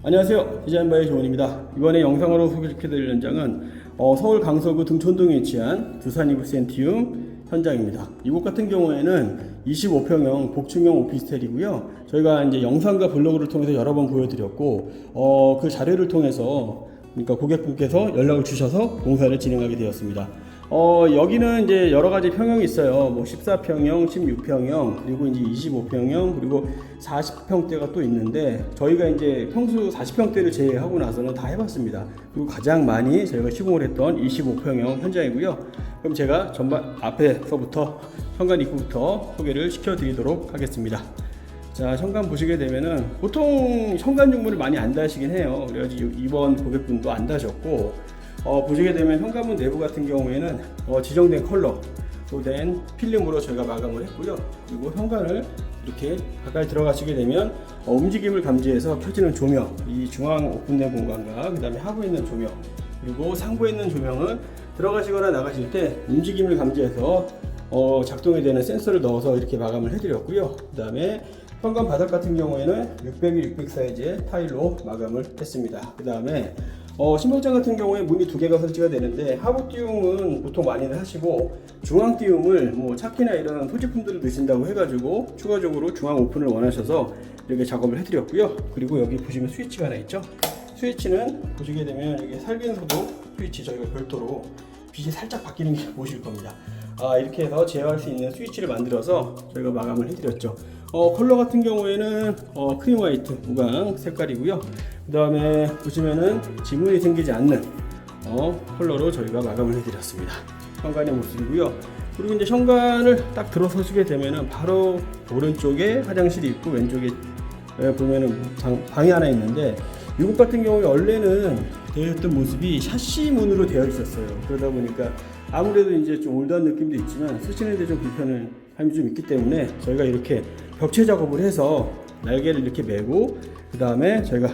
안녕하세요, 디자인바의 조원입니다. 이번에 영상으로 소개시켜드릴 현장은 서울 강서구 등촌동에 위치한 두산 이브 센티움 현장입니다. 이곳 같은 경우에는 25평형 복층형 오피스텔이고요. 저희가 이제 영상과 블로그를 통해서 여러 번 보여드렸고 그 자료를 통해서 그러니까 고객분께서 연락을 주셔서 공사를 진행하게 되었습니다. 여기는 이제 여러 가지 평형이 있어요. 뭐 14평형, 16평형, 그리고 이제 25평형, 그리고 40평대가 또 있는데 저희가 이제 평수 40평대를 제외하고 나서는 다 해봤습니다. 그리고 가장 많이 저희가 시공을 했던 25평형 현장이고요. 그럼 제가 전반 앞에서부터 현관 입구부터 소개를 시켜드리도록 하겠습니다. 자, 현관 보시게 되면은 보통 현관 중문을 많이 안 다시긴 해요. 그래가지고 이번 고객분도 안 다셨고, 보시게 되면 현관문 내부 같은 경우에는 지정된 컬러로 된 필름으로 저희가 마감을 했고요. 그리고 현관을 이렇게 가까이 들어가시게 되면 움직임을 감지해서 켜지는 조명, 이 중앙 오픈된 공간과 그 다음에 하부에 있는 조명, 그리고 상부에 있는 조명은 들어가시거나 나가실 때 움직임을 감지해서 작동이 되는 센서를 넣어서 이렇게 마감을 해드렸고요. 그 다음에 현관 바닥 같은 경우에는 600일 600 사이즈의 타일로 마감을 했습니다. 그 다음에 신발장 같은 경우에 문이 두 개가 설치가 되는데 하부 띄움은 보통 많이들 하시고 중앙 띄움을 뭐 차키나 이런 소지품들을 넣으신다고 해가지고 추가적으로 중앙 오픈을 원하셔서 이렇게 작업을 해드렸고요. 그리고 여기 보시면 스위치가 하나 있죠. 스위치는 보시게 되면 여기 살균소도 스위치 저희가 별도로 빛이 살짝 바뀌는 게 보실 겁니다. 이렇게 해서 제어할 수 있는 스위치를 만들어서 저희가 마감을 해드렸죠. 컬러 같은 경우에는 크림 화이트 무광 색깔이고요. 그 다음에 보시면은 지문이 생기지 않는 컬러로 저희가 마감을 해드렸습니다. 현관의 모습이고요. 그리고 이제 현관을 딱 들어서시게 되면은 바로 오른쪽에 화장실이 있고 왼쪽에 보면은 방이 하나 있는데 이곳 같은 경우에 원래는 되어 있던 모습이 샤시 문으로 되어 있었어요. 그러다 보니까 아무래도 이제 좀 올드한 느낌도 있지만 쓰시는데 좀 불편함이 좀 있기 때문에 저희가 이렇게 벽체 작업을 해서 날개를 이렇게 메고 그 다음에 저희가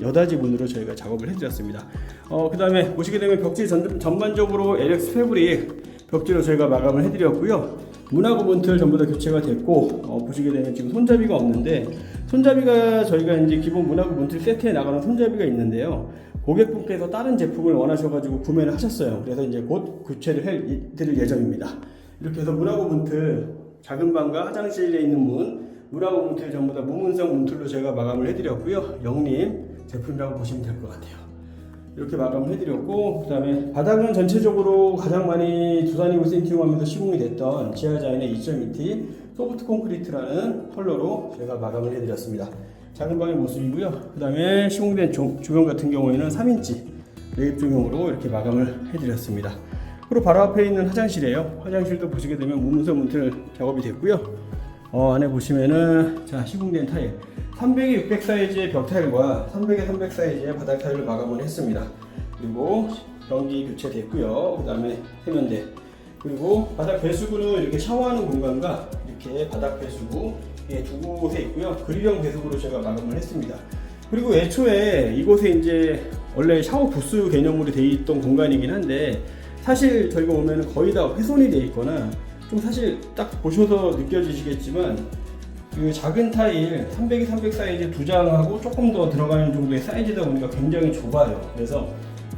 여닫이 문으로 저희가 작업을 해드렸습니다. 그 다음에 보시게 되면 벽지 전반적으로 LX 패브릭 벽지로 저희가 마감을 해드렸고요. 문하고 문틀 전부 다 교체가 됐고 보시게 되면 지금 손잡이가 없는데 손잡이가 저희가 이제 기본 문하고 문틀 세트에 나가는 손잡이가 있는데요. 고객분께서 다른 제품을 원하셔가지고 구매를 하셨어요. 그래서 이제 곧 교체를 해드릴 예정입니다. 이렇게 해서 문하고 문틀 작은 방과 화장실에 있는 문하고 문틀 전부 다 무문성 문틀로 제가 마감을 해드렸고요. 영림 제품이라고 보시면 될 것 같아요. 이렇게 마감을 해드렸고, 그 다음에 바닥은 전체적으로 가장 많이 두산 이브 센티움 하면서 시공이 됐던 지하자인의 2.2T 소프트 콘크리트라는 컬러로 제가 마감을 해드렸습니다. 작은 방의 모습이고요. 그 다음에 시공된 조명 같은 경우에는 3인치 매입 조명으로 이렇게 마감을 해드렸습니다. 그리고 바로 앞에 있는 화장실이에요. 화장실도 보시게 되면 무문성 문틀 작업이 됐고요. 안에 보시면은 자, 시공된 타일 300에 600 사이즈의 벽 타일과 300에 300 사이즈의 바닥 타일을 마감을 했습니다. 그리고 변기 교체됐고요. 그 다음에 세면대, 그리고 바닥 배수구는 이렇게 샤워하는 공간과 이렇게 바닥 배수구 두 곳에 있고요. 그릴형 배수구로 제가 마감을 했습니다. 그리고 애초에 이곳에 이제 원래 샤워 부스 개념으로 되어 있던 공간이긴 한데 사실 저희가 보면 거의 다 훼손이 되어 있거나 좀 사실 딱 보셔서 느껴지시겠지만 그 작은 타일 300에 300 사이즈 두 장하고 조금 더 들어가는 정도의 사이즈다 보니까 굉장히 좁아요. 그래서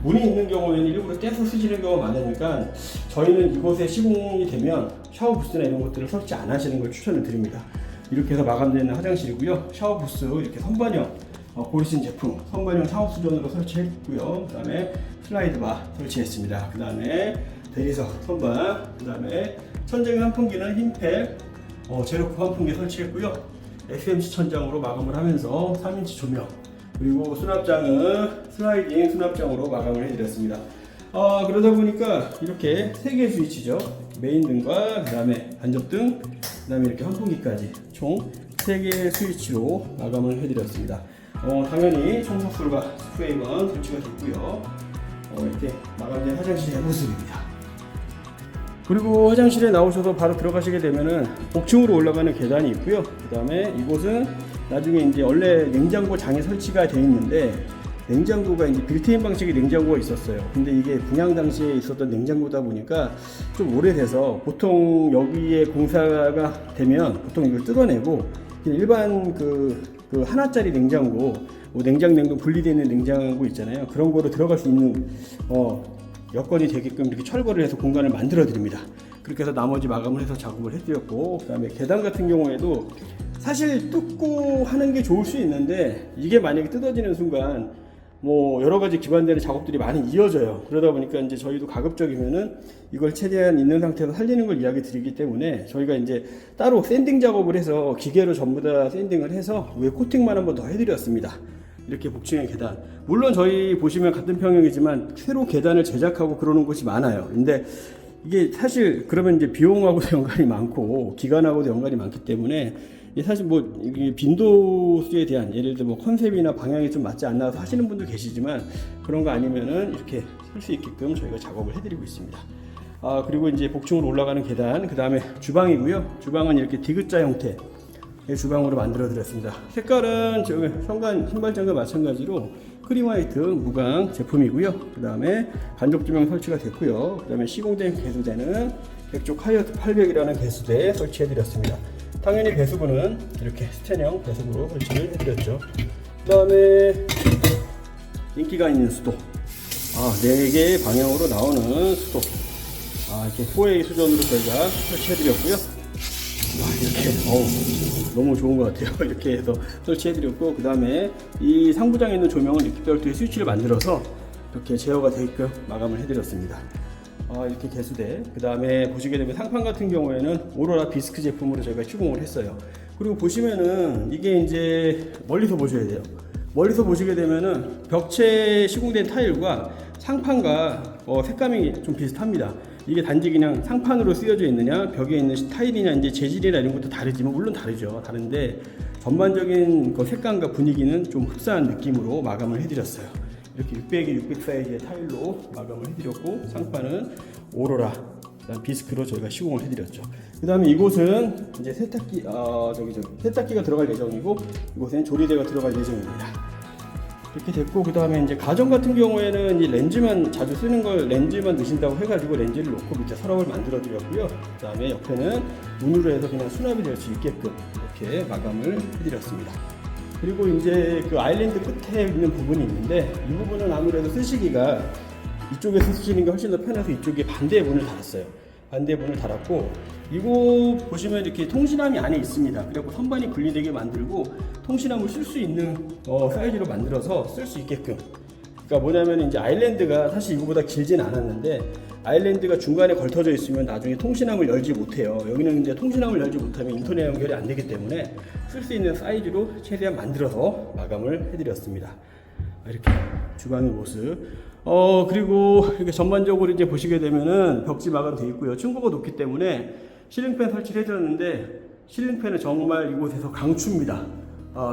문이 있는 경우에는 일부러 떼서 쓰시는 경우가 많으니까 저희는 이곳에 시공이 되면 샤워 부스나 이런 것들을 설치 안 하시는 걸 추천을 드립니다. 이렇게 해서 마감되는 화장실이고요. 샤워 부스 이렇게 선반형 고르신 제품 선반형 샤워 수전으로 설치했고요. 그 다음에 슬라이드 바 설치했습니다. 그 다음에 대리석 선반, 그 다음에 천장 환풍기는 흰팩 제로코 환풍기 설치했고요. SMC 천장으로 마감을 하면서 3인치 조명, 그리고 수납장은 슬라이딩 수납장으로 마감을 해드렸습니다. 그러다 보니까 이렇게 3개의 스위치죠. 메인 등과 그 다음에 간접등, 그 다음에 이렇게 환풍기까지 총 3개의 스위치로 마감을 해드렸습니다. 당연히 청소술과 스프레이건 설치가 됐고요. 이렇게 마감된 화장실의 모습입니다. 그리고 화장실에 나오셔서 바로 들어가시게 되면은 복층으로 올라가는 계단이 있고요. 그 다음에 이곳은 나중에 이제 원래 냉장고 장이 설치가 되어 있는데 냉장고가 이제 빌트인 방식의 냉장고가 있었어요. 근데 이게 분양 당시에 있었던 냉장고다 보니까 좀 오래돼서 보통 여기에 공사가 되면 보통 이걸 뜯어내고 일반 그 하나짜리 냉장고 뭐 냉장 냉동 분리되어 있는 냉장고 있잖아요. 그런 거로 들어갈 수 있는 여건이 되게끔 이렇게 철거를 해서 공간을 만들어 드립니다. 그렇게 해서 나머지 마감을 해서 작업을 해드렸고, 그 다음에 계단 같은 경우에도 사실 뜯고 하는 게 좋을 수 있는데 이게 만약에 뜯어지는 순간 뭐 여러 가지 기반되는 작업들이 많이 이어져요. 그러다 보니까 이제 저희도 가급적이면은 이걸 최대한 있는 상태에서 살리는 걸 이야기 드리기 때문에 저희가 이제 따로 샌딩 작업을 해서 기계로 전부 다 샌딩을 해서 위에 코팅만 한번 더 해드렸습니다. 이렇게 복층의 계단, 물론 저희 보시면 같은 평형이지만 새로 계단을 제작하고 그러는 곳이 많아요. 근데 이게 사실 그러면 이제 비용하고도 연관이 많고 기간하고도 연관이 많기 때문에 사실 뭐 이게 빈도수에 대한 예를 들어 뭐 컨셉이나 방향이 좀 맞지 않나서 하시는 분도 계시지만 그런 거 아니면은 이렇게 쓸 수 있게끔 저희가 작업을 해드리고 있습니다. 그리고 이제 복층으로 올라가는 계단, 그 다음에 주방이고요. 주방은 이렇게 디귿자 형태의 주방으로 만들어 드렸습니다. 색깔은 저기 현관 신발장과 마찬가지로 크림 화이트 무광 제품이고요. 그 다음에 간접 조명 설치가 됐고요. 그 다음에 시공된 배수대는 백조 하이어트 800이라는 배수대에 설치해 드렸습니다. 당연히 배수구는 이렇게 스텐형 배수구로 설치를 해드렸죠. 그 다음에 인기가 있는 수도, 4개의 방향으로 나오는 수도, 이렇게 4A 수전으로 저희가 설치해드렸고요. 이렇게 너무 좋은 것 같아요. 이렇게 해서 설치해드렸고, 그 다음에 이 상부장에 있는 조명은 이렇게 별도의 스위치를 만들어서 이렇게 제어가 되게끔 마감을 해드렸습니다. 이렇게 개수대, 그 다음에 보시게 되면 상판 같은 경우에는 오로라 비스크 제품으로 저희가 시공을 했어요. 그리고 보시면은 이게 이제 멀리서 보셔야 돼요. 멀리서 보시게 되면은 벽체 시공된 타일과 상판과 색감이 좀 비슷합니다. 이게 단지 그냥 상판으로 쓰여져 있느냐 벽에 있는 타일이냐 이제 재질이나 이런 것도 다르지만 물론 다르죠. 다른데 전반적인 그 색감과 분위기는 좀 흡사한 느낌으로 마감을 해드렸어요. 이렇게 600에 600 사이즈의 타일로 마감을 해드렸고, 상판은 오로라 비스크로 저희가 시공을 해드렸죠. 그 다음에 이곳은 이제 세탁기, 세탁기가 들어갈 예정이고, 이곳엔 조리대가 들어갈 예정입니다. 이렇게 됐고, 그 다음에 이제 가정 같은 경우에는 이 렌즈만 자주 쓰는 걸 렌즈만 넣으신다고 해가지고 렌즈를 놓고 밑에 서랍을 만들어 드렸고요. 그 다음에 옆에는 문으로 해서 그냥 수납이 될 수 있게끔 이렇게 마감을 해드렸습니다. 그리고 이제 그 아일랜드 끝에 있는 부분이 있는데 이 부분은 아무래도 쓰시기가 이쪽에서 쓰시는 게 훨씬 더 편해서 이쪽에 반대의 문을 달았어요. 반대의 문을 달았고, 이거 보시면 이렇게 통신함이 안에 있습니다. 그리고 선반이 분리되게 만들고 통신함을 쓸 수 있는 사이즈로 만들어서 쓸 수 있게끔. 그러니까 뭐냐면 이제 아일랜드가 사실 이거보다 길진 않았는데 아일랜드가 중간에 걸터져 있으면 나중에 통신함을 열지 못해요. 여기는 이제 통신함을 열지 못하면 인터넷 연결이 안 되기 때문에 쓸 수 있는 사이즈로 최대한 만들어서 마감을 해드렸습니다. 이렇게 주방의 모습. 그리고 이렇게 전반적으로 이제 보시게 되면은 벽지 마감되어 있고요. 층고가 높기 때문에 실링팬 설치를 해드렸는데 실링팬은 정말 이곳에서 강추입니다.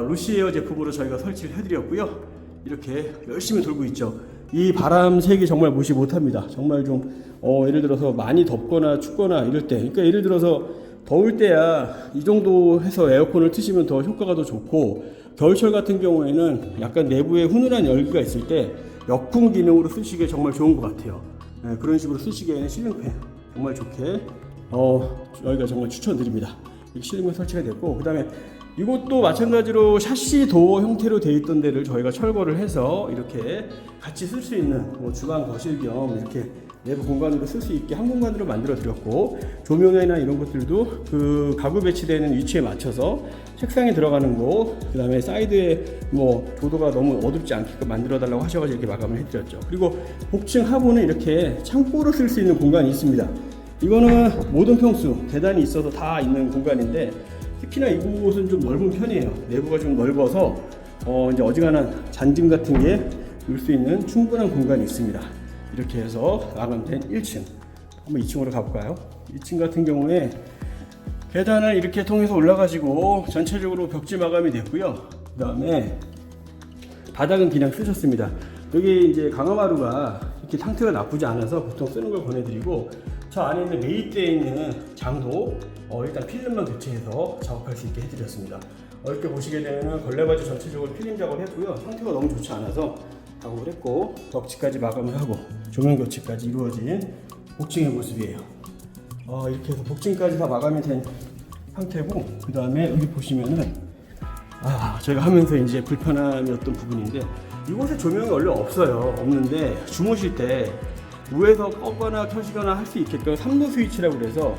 루시에어 제품으로 저희가 설치를 해드렸고요. 이렇게 열심히 돌고 있죠. 이 바람 색이 정말 무시 못합니다. 정말 좀 예를 들어서 많이 덥거나 춥거나 이럴 때, 그러니까 예를 들어서 더울 때야 이 정도 해서 에어컨을 트시면 더 효과가 더 좋고, 겨울철 같은 경우에는 약간 내부에 훈훈한 열기가 있을 때 역풍 기능으로 쓰시기에 정말 좋은 것 같아요. 그런 식으로 쓰시기에는 실링팬 정말 좋게 저희가 정말 추천드립니다. 실링팬 설치가 됐고, 그 다음에 이것도 마찬가지로 샤시 도어 형태로 되어 있던 데를 저희가 철거를 해서 이렇게 같이 쓸 수 있는 주방 거실 겸 이렇게 내부 공간으로 쓸 수 있게 한 공간으로 만들어 드렸고, 조명이나 이런 것들도 그 가구 배치되는 위치에 맞춰서 책상에 들어가는 곳, 그 다음에 사이드에 조도가 너무 어둡지 않게끔 만들어 달라고 하셔가지고 이렇게 마감을 해드렸죠. 그리고 복층 하부는 이렇게 창고로 쓸 수 있는 공간이 있습니다. 이거는 모든 평수 계단이 있어서 다 있는 공간인데 특히나 이곳은 좀 넓은 편이에요. 내부가 좀 넓어서 이제 어지간한 잔짐 같은 게 넣을 수 있는 충분한 공간이 있습니다. 이렇게 해서 마감된 1층. 한번 2층으로 가볼까요? 2층 같은 경우에 계단을 이렇게 통해서 올라가지고 전체적으로 벽지 마감이 됐고요. 그 다음에 바닥은 그냥 쓰셨습니다. 여기 이제 강화마루가 이렇게 상태가 나쁘지 않아서 보통 쓰는 걸 권해드리고, 저 안에 있는 매입되어 있는 장도 일단 필름만 교체해서 작업할 수 있게 해드렸습니다. 이렇게 보시게 되면 걸레바지 전체적으로 필름 작업을 했고요. 상태가 너무 좋지 않아서 작업을 했고, 벽지까지 마감을 하고 조명 교체까지 이루어진 복층의 모습이에요. 이렇게 해서 복층까지 다 마감이 된 상태고, 그 다음에 여기 보시면은 제가 하면서 이제 불편함이었던 부분인데, 이곳에 조명이 원래 없는데 주무실 때 위에서 꺼거나 켜시거나 할 수 있게끔 3로 스위치라고 그래서,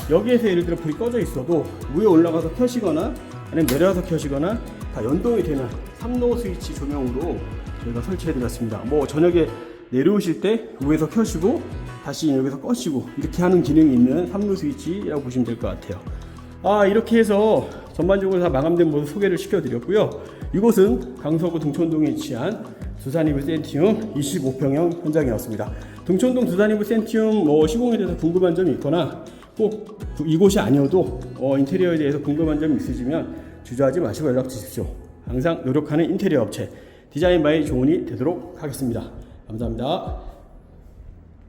여기에서 예를 들어 불이 꺼져 있어도 위에 올라가서 켜시거나 아니면 내려와서 켜시거나 다 연동이 되는 3로 스위치 조명으로 저희가 설치해 드렸습니다. 뭐 저녁에 내려오실 때 위에서 켜시고 다시 여기서 꺼시고 이렇게 하는 기능이 있는 3로 스위치라고 보시면 될 것 같아요. 이렇게 해서 전반적으로 다 마감된 모습 소개를 시켜드렸고요. 이곳은 강서구 등촌동에 위치한 두산이브 센티움 25평형 현장이었습니다. 등촌동 두산이브 센티움 시공에 대해서 궁금한 점이 있거나 꼭 이곳이 아니어도 인테리어에 대해서 궁금한 점이 있으시면 주저하지 마시고 연락 주십시오. 항상 노력하는 인테리어 업체 디자인 바이 조은이 되도록 하겠습니다. 감사합니다.